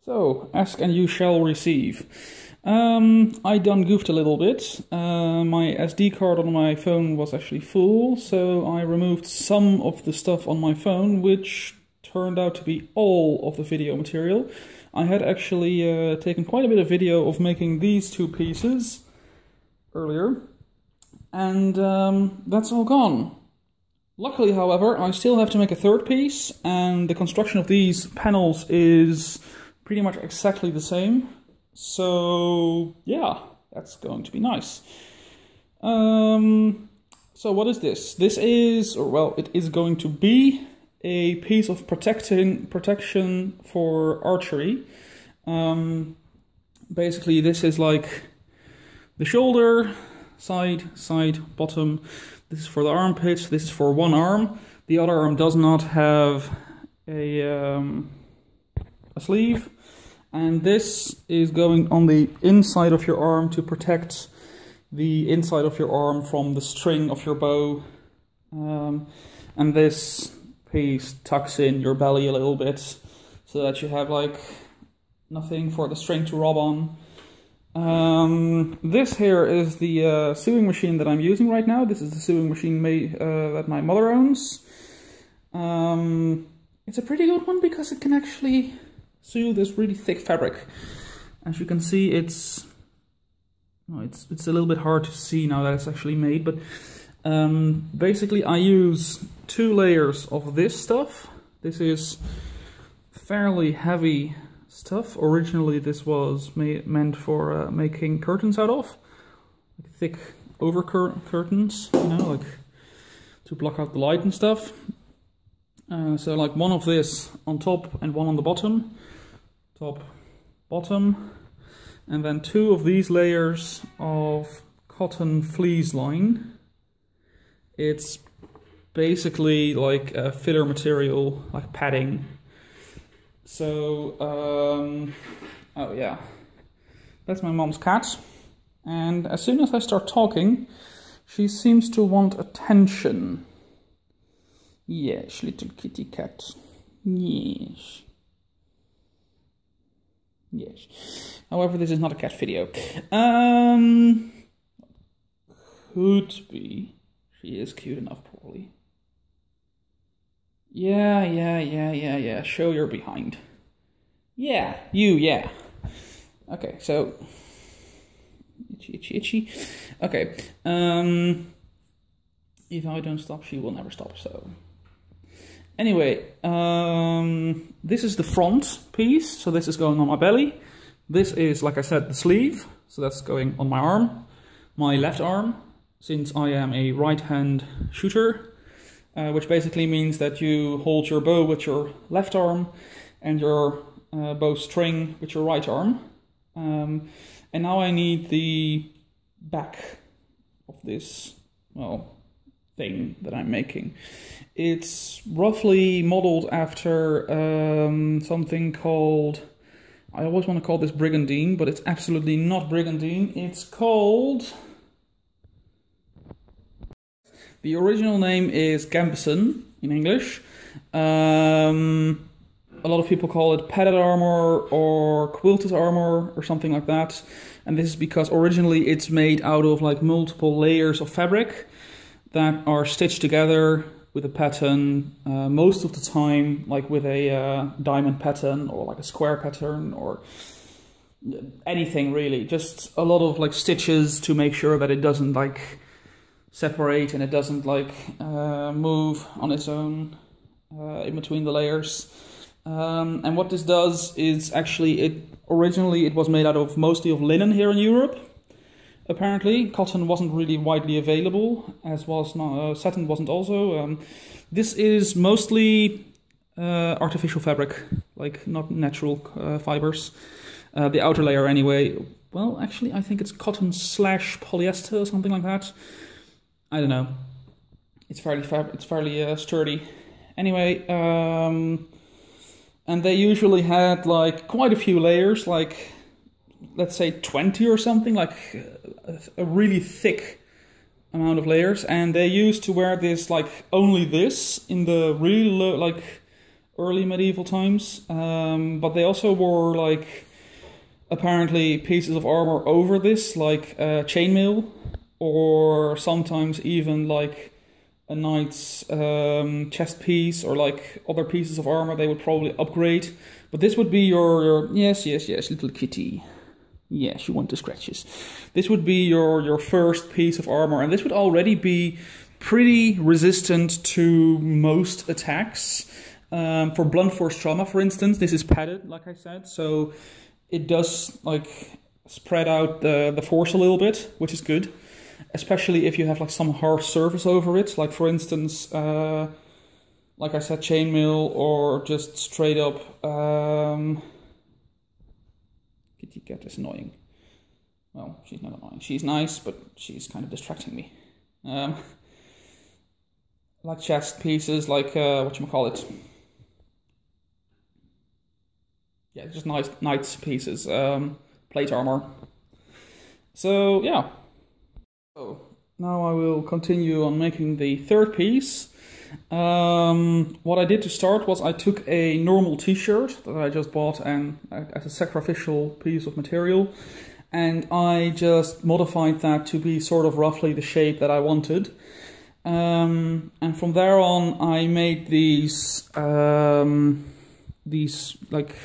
So, ask and you shall receive. I done goofed a little bit. My SD card on my phone was actually full, so I removed some of the stuff on my phone, which turned out to be all of the video material. I had actually taken quite a bit of video of making these two pieces earlier, and that's all gone. Luckily, however, I still have to make a third piece, and the construction of these panels is pretty much exactly the same. So yeah, that's going to be nice. So what is this? This is, or well, it is going to be a piece of protection for archery. Basically, this is like the shoulder, side, bottom. This is for the armpit. This is for one arm. The other arm does not have a sleeve. And this is going on the inside of your arm to protect the inside of your arm from the string of your bow. And this piece tucks in your belly a little bit so that you have like nothing for the string to rub on. This here is the sewing machine that I'm using right now. This is the sewing machine that my mother owns. It's a pretty good one because it can actually sew this really thick fabric. As you can see, it's a little bit hard to see now that it's actually made, but basically I use 2 layers of this stuff. This is fairly heavy stuff. Originally this was meant for making curtains out of, like thick over curtains, you know, like to block out the light and stuff. So like one of this on top and one on the bottom. Top, bottom, and then 2 of these layers of cotton fleece line. It's basically like a filler material, like padding. So, oh yeah, that's my mom's cat, and as soon as I start talking, she seems to want attention. Yes, little kitty cat. Yes. Yes. However, this is not a cat video. Could be. She is cute enough, probably. Yeah. Show your behind. Yeah, yeah. Okay, so itchy. Okay. If I don't stop, she will never stop. So. Anyway, this is the front piece, so this is going on my belly. This is, like I said, the sleeve, so that's going on my arm, my left arm, since I am a right-hand shooter, which basically means that you hold your bow with your left arm and your bow string with your right arm. And now I need the back of this, well, thing that I'm making. It's roughly modeled after something called, I always want to call this brigandine, but it's absolutely not brigandine. It's called, the original name is Gambeson in English. A lot of people call it padded armor or quilted armor or something like that. And this is because originally it's made out of like multiple layers of fabric that are stitched together with a pattern, most of the time like with a diamond pattern or like a square pattern or anything really. Just a lot of like stitches to make sure that it doesn't like separate and it doesn't like move on its own in between the layers. And what this does is actually, originally it was made out of mostly of linen here in Europe. Apparently, cotton wasn't really widely available, as was not, satin wasn't also. This is mostly artificial fabric, like not natural fibers. The outer layer anyway, well actually I think it's cotton / polyester or something like that. I don't know. It's fairly sturdy. Anyway, and they usually had like quite a few layers, like let's say 20 or something, like a really thick amount of layers, and they used to wear this like only this in the real like early medieval times, but they also wore like apparently pieces of armor over this, like chainmail, or sometimes even like a knight's chest piece, or like other pieces of armor they would probably upgrade. But this would be your yes, little kitty. Yeah, she wants the scratches. This would be your first piece of armor, and this would already be pretty resistant to most attacks. For blunt force trauma, for instance, this is padded, like I said, so it does like spread out the force a little bit, which is good, especially if you have like some harsh surface over it, like for instance, like I said, chainmail, or just straight up. Kitty cat is annoying. Well, she's not annoying. She's nice, but she's kind of distracting me. Like chest pieces, like whatchamacallit. Yeah, just nice knight's pieces, plate armor. So yeah. So now I will continue on making the third piece. What I did to start was I took a normal t-shirt that I just bought and as a sacrificial piece of material, and I just modified that to be sort of roughly the shape that I wanted. And from there on I made these like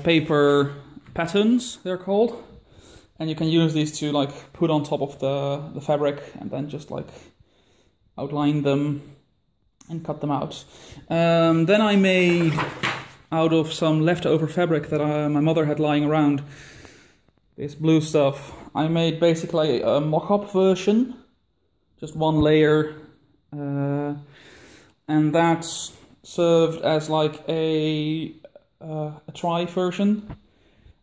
paper patterns, they're called, and you can use these to like put on top of the fabric and then just like outline them and cut them out. Then I made, out of some leftover fabric that my mother had lying around, this blue stuff, I made basically a mock-up version, just one layer, and that served as like a try version.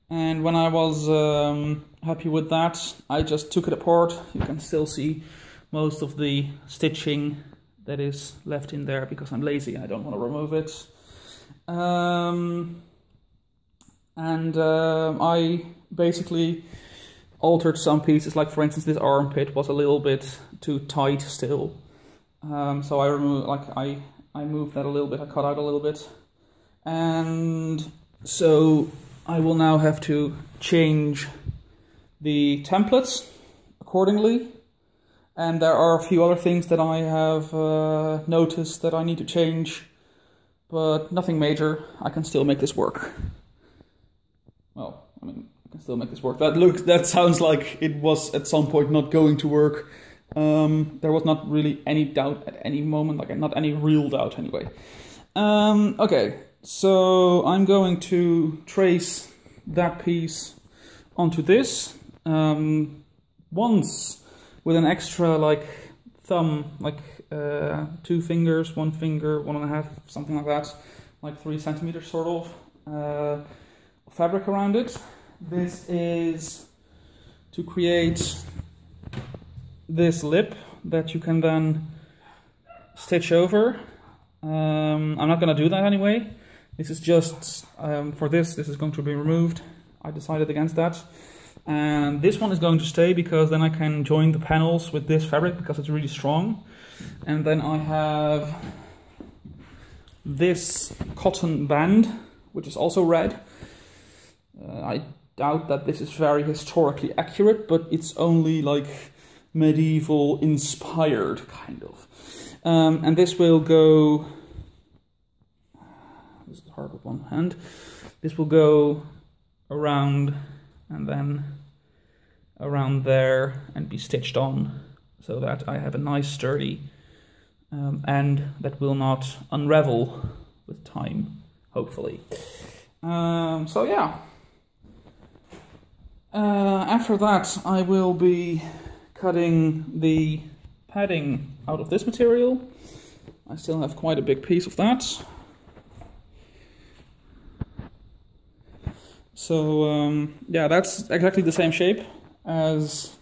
And when I was happy with that, I just took it apart. You can still see most of the stitching that is left in there because I'm lazy, I don't want to remove it. I basically altered some pieces, like for instance this armpit was a little bit too tight still. So I removed, like I moved that a little bit, I cut out a little bit. And so I will now have to change the templates accordingly. And there are a few other things that I have noticed that I need to change, but nothing major. I can still make this work. Well, I mean, I can still make this work. That sounds like it was at some point not going to work. There was not really any doubt at any moment, like not any real doubt anyway. Okay, so I'm going to trace that piece onto this. Once with an extra like thumb, like 2 fingers, 1 finger, 1.5, something like that, like 3 centimeters sort of fabric around it. This is to create this lip that you can then stitch over. I'm not going to do that anyway. This is just for this is going to be removed. I decided against that. And this one is going to stay because then I can join the panels with this fabric because it's really strong. And then I have this cotton band, which is also red. I doubt that this is very historically accurate, but it's only like medieval inspired kind of. And this will go, this is hard with one hand, this will go around and then around there and be stitched on so that I have a nice sturdy end that will not unravel with time, hopefully. So yeah, after that I will be cutting the padding out of this material. I still have quite a big piece of that. So yeah, that's exactly the same shape as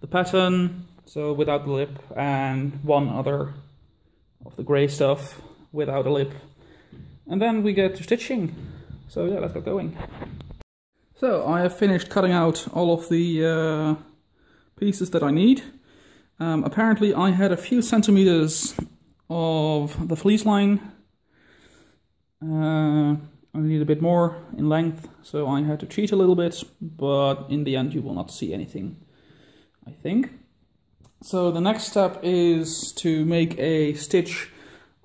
the pattern, so without the lip, and one other of the grey stuff without a lip. And then we get to stitching. So yeah, let's get going. So I have finished cutting out all of the pieces that I need. Apparently I had a few centimeters of the fleece line I need a bit more in length, so I had to cheat a little bit, but in the end you will not see anything, I think. So the next step is to make a stitch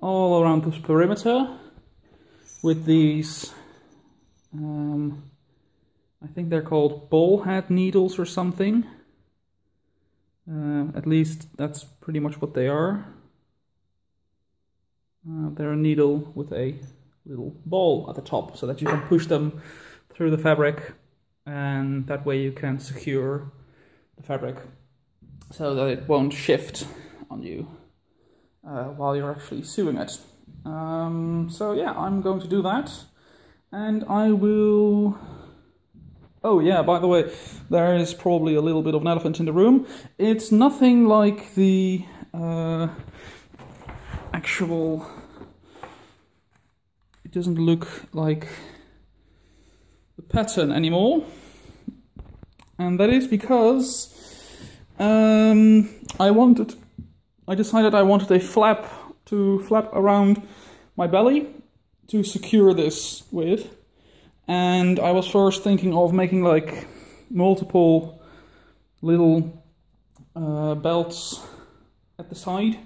all around this perimeter with these, I think they're called ball head needles or something. At least that's pretty much what they are. They're a needle with a little ball at the top so that you can push them through the fabric, and that way you can secure the fabric so that it won't shift on you while you're actually sewing it. So yeah, I'm going to do that, and I will... Oh yeah, by the way, there is probably a little bit of an elephant in the room. It's nothing like the actual... It doesn't look like the pattern anymore, and that is because I decided I wanted a flap to flap around my belly to secure this with, and I was first thinking of making like multiple little belts at the side,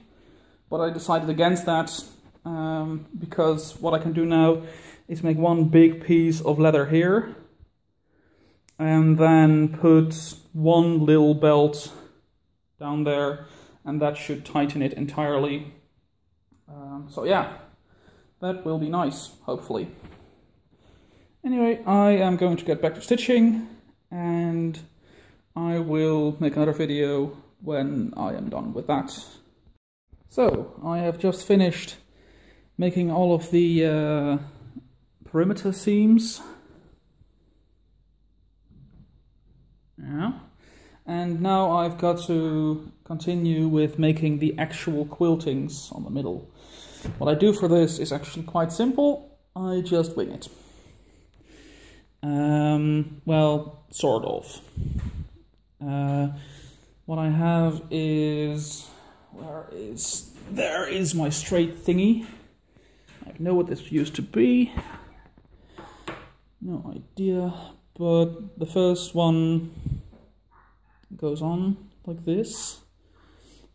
but I decided against that. Because what I can do now is make one big piece of leather here and then put one little belt down there, and that should tighten it entirely. So yeah, that will be nice, hopefully. Anyway, I am going to get back to stitching, and I will make another video when I am done with that. So, I have just finished making all of the perimeter seams. Yeah. And now I've got to continue with making the actual quiltings on the middle. What I do for this is actually quite simple. I just wing it. Well, sort of. What I have is... There is my straight thingy. I know what this used to be. No idea. But the first one goes on like this.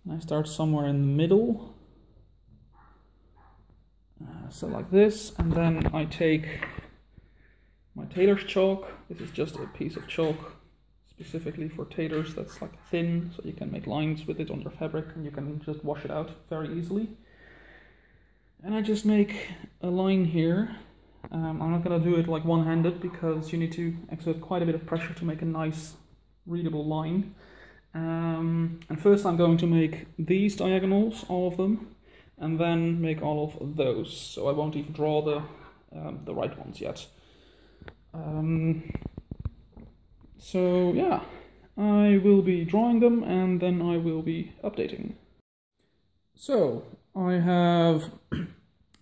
And I start somewhere in the middle. So like this. And then I take my tailor's chalk. This is just a piece of chalk specifically for tailors that's like thin, so you can make lines with it on your fabric and you can just wash it out very easily. And I just make a line here. I'm not going to do it like one-handed because you need to exert quite a bit of pressure to make a nice readable line. And first I'm going to make these diagonals, all of them, and then make all of those. So I won't even draw the right ones yet. So yeah, I will be drawing them and then I will be updating. So I have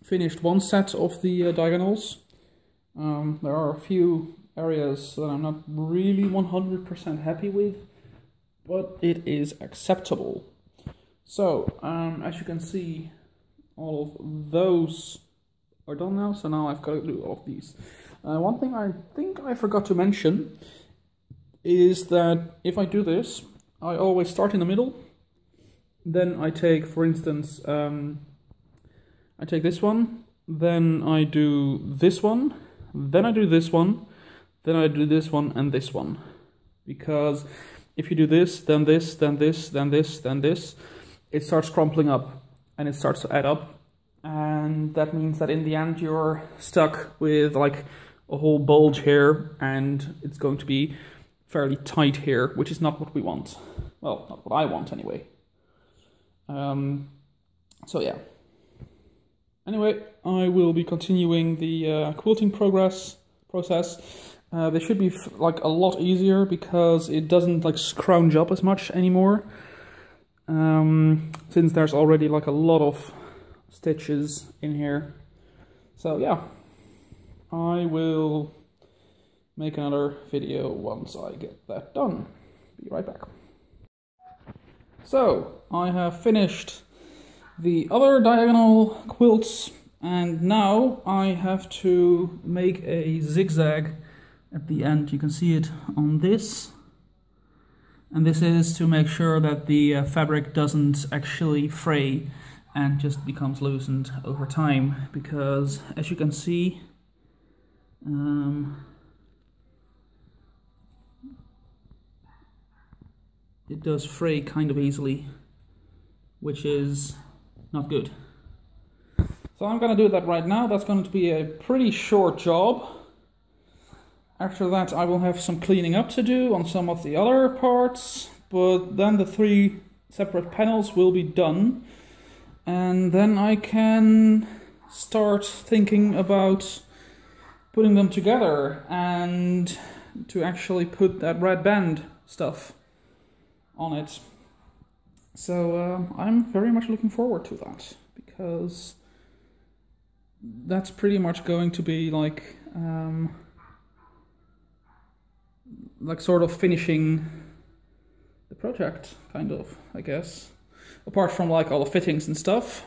finished one set of the diagonals. There are a few areas that I'm not really 100% happy with, but it is acceptable. So as you can see, all of those are done now, so now I've got to do all of these. One thing I think I forgot to mention is that if I do this, I always start in the middle. Then I take, for instance, I take this one, then I do this one, then I do this one, then I do this one and this one. Because if you do this, then this, then this, then this, then this, it starts crumpling up and it starts to add up. And that means that in the end you're stuck with like a whole bulge here, and it's going to be fairly tight here, which is not what we want. Well, not what I want anyway. So yeah. Anyway, I will be continuing the quilting process. They should be like a lot easier because it doesn't like scrounge up as much anymore. Since there's already like a lot of stitches in here. So yeah, I will make another video once I get that done. Be right back. So, I have finished the other diagonal quilts, And now I have to make a zigzag at the end. You can see it on this. And this is to make sure that the fabric doesn't actually fray and just becomes loosened over time. Because as you can see, it does fray kind of easily, which is not good. So I'm going to do that right now. That's going to be a pretty short job. After that I will have some cleaning up to do on some of the other parts, but then the 3 separate panels will be done. And then I can start thinking about putting them together and to actually put that red band stuff on it. So I'm very much looking forward to that, because that's pretty much going to be like sort of finishing the project, kind of, I guess. Apart from like all the fittings and stuff,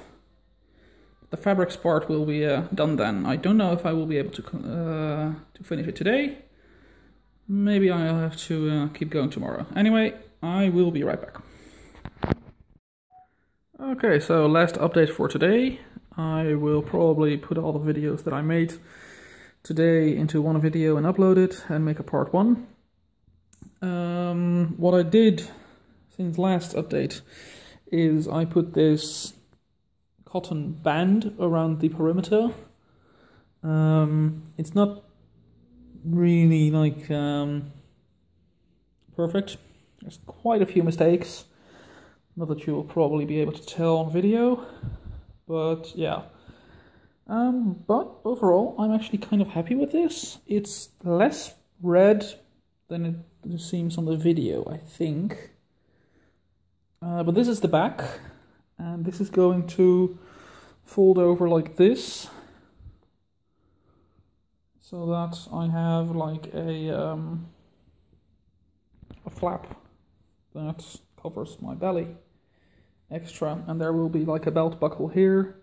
the fabrics part will be done then. I don't know if I will be able to finish it today. Maybe I'll have to keep going tomorrow. Anyway, I will be right back. Okay, so last update for today. I will probably put all the videos that I made today into one video and upload it and make a part 1. What I did since last update is I put this cotton band around the perimeter. It's not really like perfect. There's quite a few mistakes. Not that you will probably be able to tell on video, but yeah. But overall, I'm actually kind of happy with this. It's less red than it seems on the video, I think. But this is the back, and this is going to fold over like this, so that I have like a flap that covers my belly extra, and there will be like a belt buckle here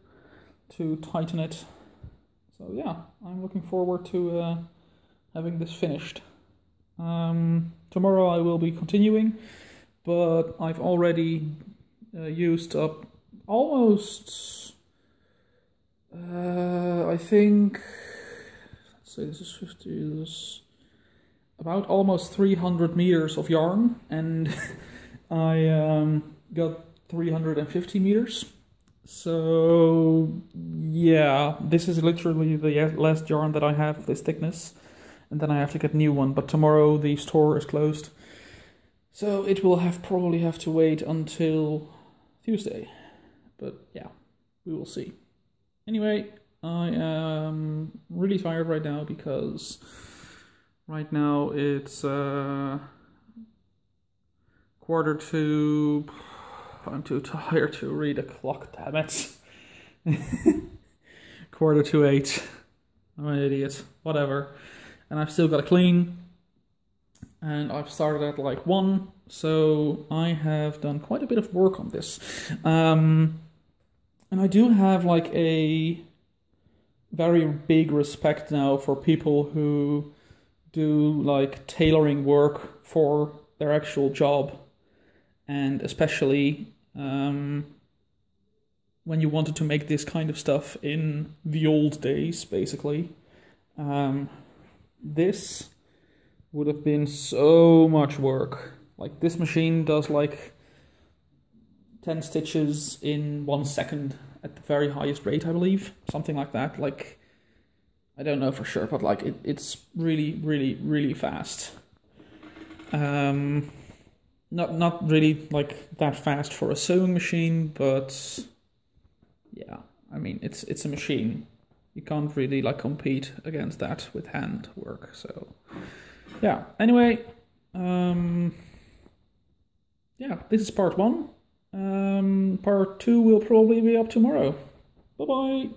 to tighten it. So yeah, I'm looking forward to having this finished. Tomorrow I will be continuing, but I've already used up almost, I think, let's say this is 50, this is about almost 300 meters of yarn, and I got 350 meters. So yeah, this is literally the last yarn that I have of this thickness, and then I have to get a new one. But tomorrow the store is closed, so it will probably have to wait until Tuesday. But yeah, we will see. Anyway, I am really tired right now because right now it's 1:45. I'm too tired to read a clock, damn it. 7:45. I'm an idiot. Whatever. And I've still got to clean. And I've started at like 1. So I have done quite a bit of work on this. And I do have like a very big respect now for people who do like tailoring work for their actual job. And especially when you wanted to make this kind of stuff in the old days, basically. This would have been so much work. Like, this machine does like 10 stitches in 1 second at the very highest rate, I believe. Something like that. Like, I don't know for sure, but like it's really, really, really fast. Not really like that fast for a sewing machine, but yeah, I mean, it's a machine. You can't really like compete against that with hand work. So yeah, anyway, yeah, this is part 1. Part 2 will probably be up tomorrow. Bye bye.